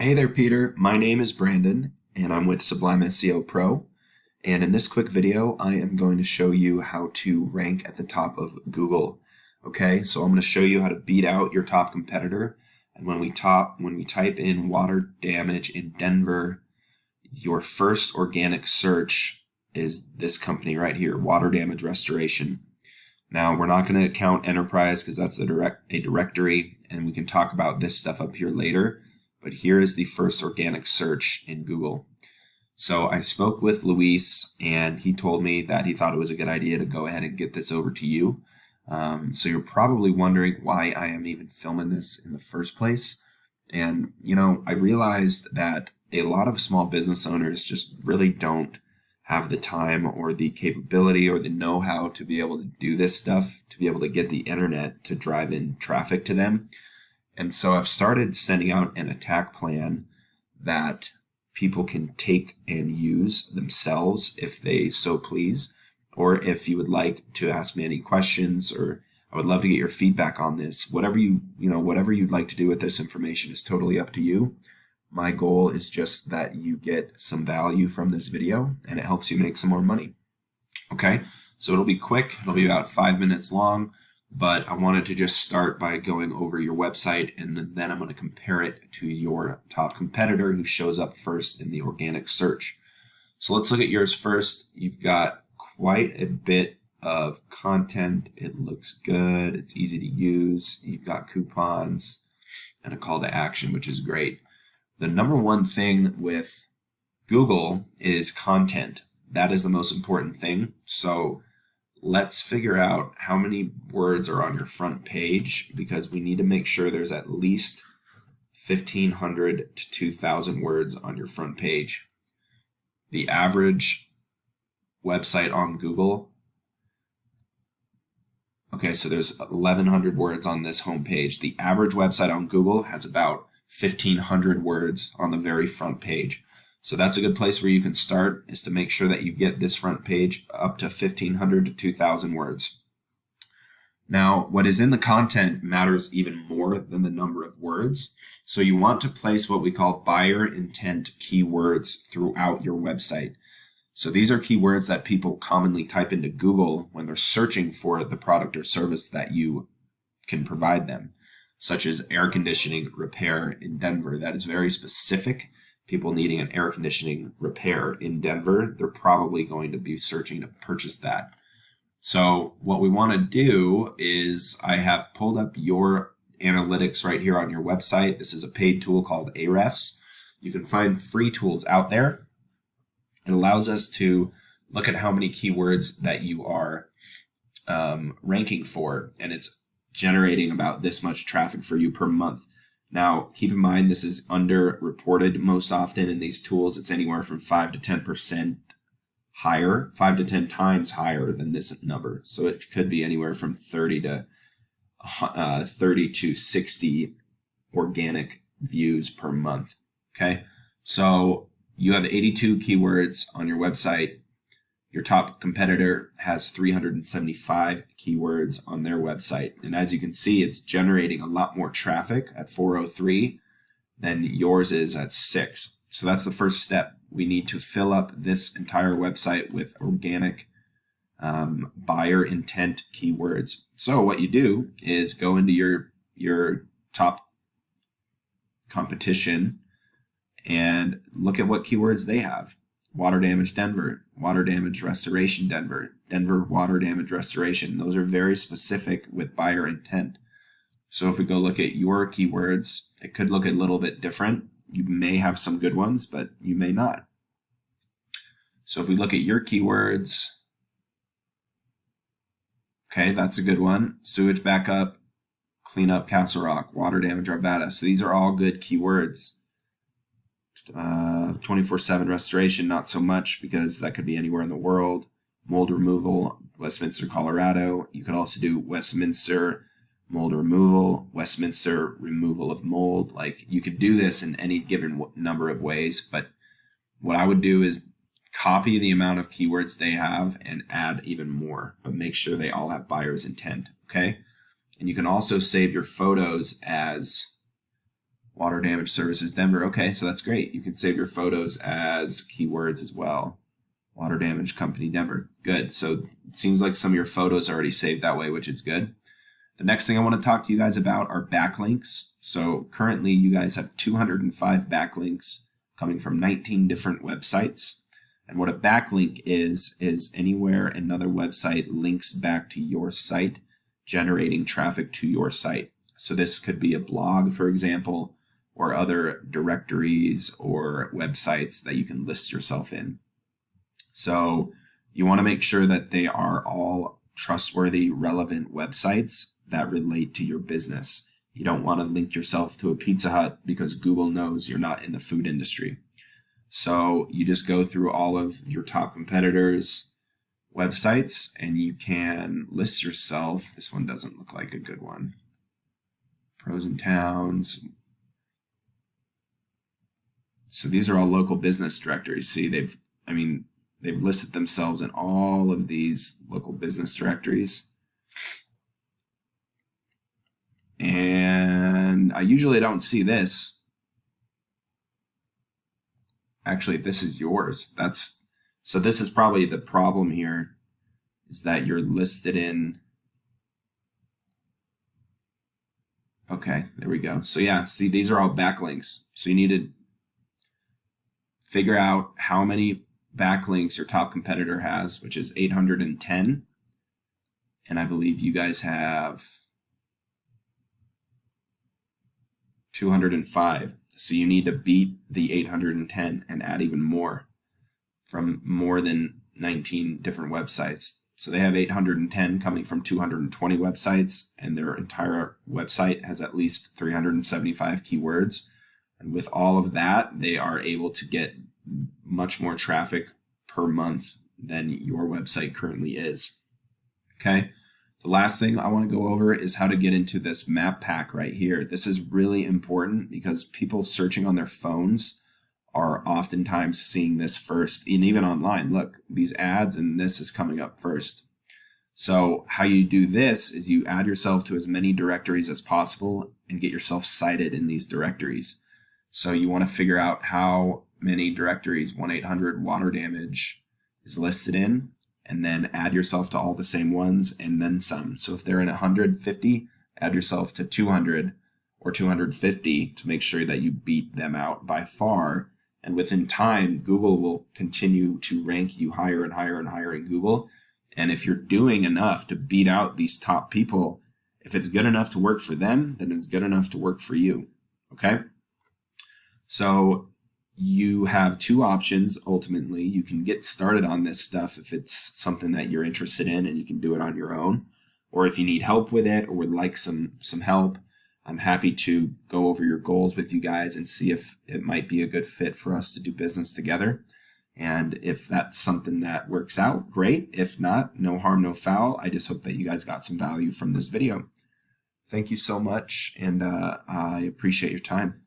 Hey there, Peter. My name is Brandon, and I'm with Sublime SEO Pro. And in this quick video, I am going to show you how to rank at the top of Google. Okay, so I'm going to show you how to beat out your top competitor. And when we type in water damage in Denver, your first organic search is this company right here, Water Damage Restoration. Now, we're not going to count enterprise because that's a directory, and we can talk about this stuff up here later. But here is the first organic search in Google. So I spoke with Luis, and he told me that he thought it was a good idea to go ahead and get this over to you. So you're probably wondering why I am even filming this in the first place. And, I realized that a lot of small business owners just really don't have the time or the capability or the know-how to be able to do this stuff, to be able to get the internet to drive in traffic to them. And so I've started sending out an attack plan that people can take and use themselves if they so please, or if you would like to ask me any questions, or I would love to get your feedback on this. Whatever whatever you'd like to do with this information is totally up to you. My goal is just that you get some value from this video and it helps you make some more money. Okay, so it'll be quick. It'll be about 5 minutes long, but I wanted to just start by going over your website, and then I'm going to compare it to your top competitor who shows up first in the organic search. So let's look at yours first. You've got quite a bit of content. It looks good. It's easy to use. You've got coupons and a call to action, which is great. The number one thing with Google is content. That is the most important thing. So let's figure out how many words are on your front page, because we need to make sure there's at least 1,500 to 2,000 words on your front page. The average website on Google, okay, so there's 1,100 words on this homepage. The average website on Google has about 1,500 words on the very front page. So that's a good place where you can start, is to make sure that you get this front page up to 1,500 to 2,000 words. Now, what is in the content matters even more than the number of words. So you want to place what we call buyer intent keywords throughout your website. So these are keywords that people commonly type into Google when they're searching for the product or service that you can provide them, such as air conditioning repair in Denver. That is very specific. People needing an air conditioning repair in Denver, they're probably going to be searching to purchase that. So what we want to do is, I have pulled up your analytics right here on your website. This is a paid tool called Ahrefs. You can find free tools out there. It allows us to look at how many keywords that you are ranking for, and it's generating about this much traffic for you per month. Now, keep in mind, this is underreported most often in these tools. It's anywhere from 5 to 10% higher, 5 to 10 times higher than this number. So it could be anywhere from 30 to 60 organic views per month. Okay, so you have 82 keywords on your website. Your top competitor has 375 keywords on their website. And as you can see, it's generating a lot more traffic at 403 than yours is at 6. So that's the first step. We need to fill up this entire website with organic buyer intent keywords. So what you do is go into your top competition and look at what keywords they have. Water damage Denver, water damage restoration Denver, Denver water damage restoration. Those are very specific with buyer intent. So if we go look at your keywords, it could look a little bit different. You may have some good ones, but you may not. So if we look at your keywords, okay, that's a good one. Sewage backup, clean up Castle Rock, water damage Arvada. So these are all good keywords. 24/7 restoration, not so much, because that could be anywhere in the world. Mold removal, Westminster, Colorado. You could also do Westminster mold removal, Westminster removal of mold. Like, you could do this in any given number of ways, but what I would do is copy the amount of keywords they have and add even more, but make sure they all have buyer's intent. Okay, and you can also save your photos as Water damage services Denver. Okay, so that's great. You can save your photos as keywords as well. Water damage company Denver. Good. So it seems like some of your photos are already saved that way, which is good. The next thing I want to talk to you guys about are backlinks. So currently you guys have 205 backlinks coming from 19 different websites. And what a backlink is anywhere another website links back to your site, generating traffic to your site. So this could be a blog, for example, or other directories or websites that you can list yourself in. So you want to make sure that they are all trustworthy, relevant websites that relate to your business. You don't want to link yourself to a Pizza Hut because Google knows you're not in the food industry. So you just go through all of your top competitors' websites and you can list yourself. This one doesn't look like a good one. Pros and towns. So these are all local business directories. See, they've listed themselves in all of these local business directories. And I usually don't see this. Actually, this is yours. So this is probably the problem here, is that you're listed in. Okay, there we go. So yeah, see, these are all backlinks. So you need to figure out how many backlinks your top competitor has, which is 810. And I believe you guys have 205. So you need to beat the 810 and add even more from more than 19 different websites. So they have 810 coming from 220 websites, and their entire website has at least 375 keywords. And with all of that, they are able to get much more traffic per month than your website currently is. Okay. The last thing I want to go over is how to get into this map pack right here. This is really important because people searching on their phones are oftentimes seeing this first, and even online. Look, these ads and this is coming up first. So how you do this is you add yourself to as many directories as possible and get yourself cited in these directories. So you want to figure out how many directories 1-800 water damage is listed in, and then add yourself to all the same ones and then some. So if they're in 150, add yourself to 200 or 250 to make sure that you beat them out by far. And within time, Google will continue to rank you higher and higher and higher in Google. And if you're doing enough to beat out these top people, if it's good enough to work for them, then it's good enough to work for you. Okay? So you have two options. Ultimately, you can get started on this stuff if it's something that you're interested in and you can do it on your own, or if you need help with it or would like some help, I'm happy to go over your goals with you guys and see if it might be a good fit for us to do business together. And if that's something that works out, great. If not, no harm, no foul. I just hope that you guys got some value from this video. Thank you so much, and I appreciate your time.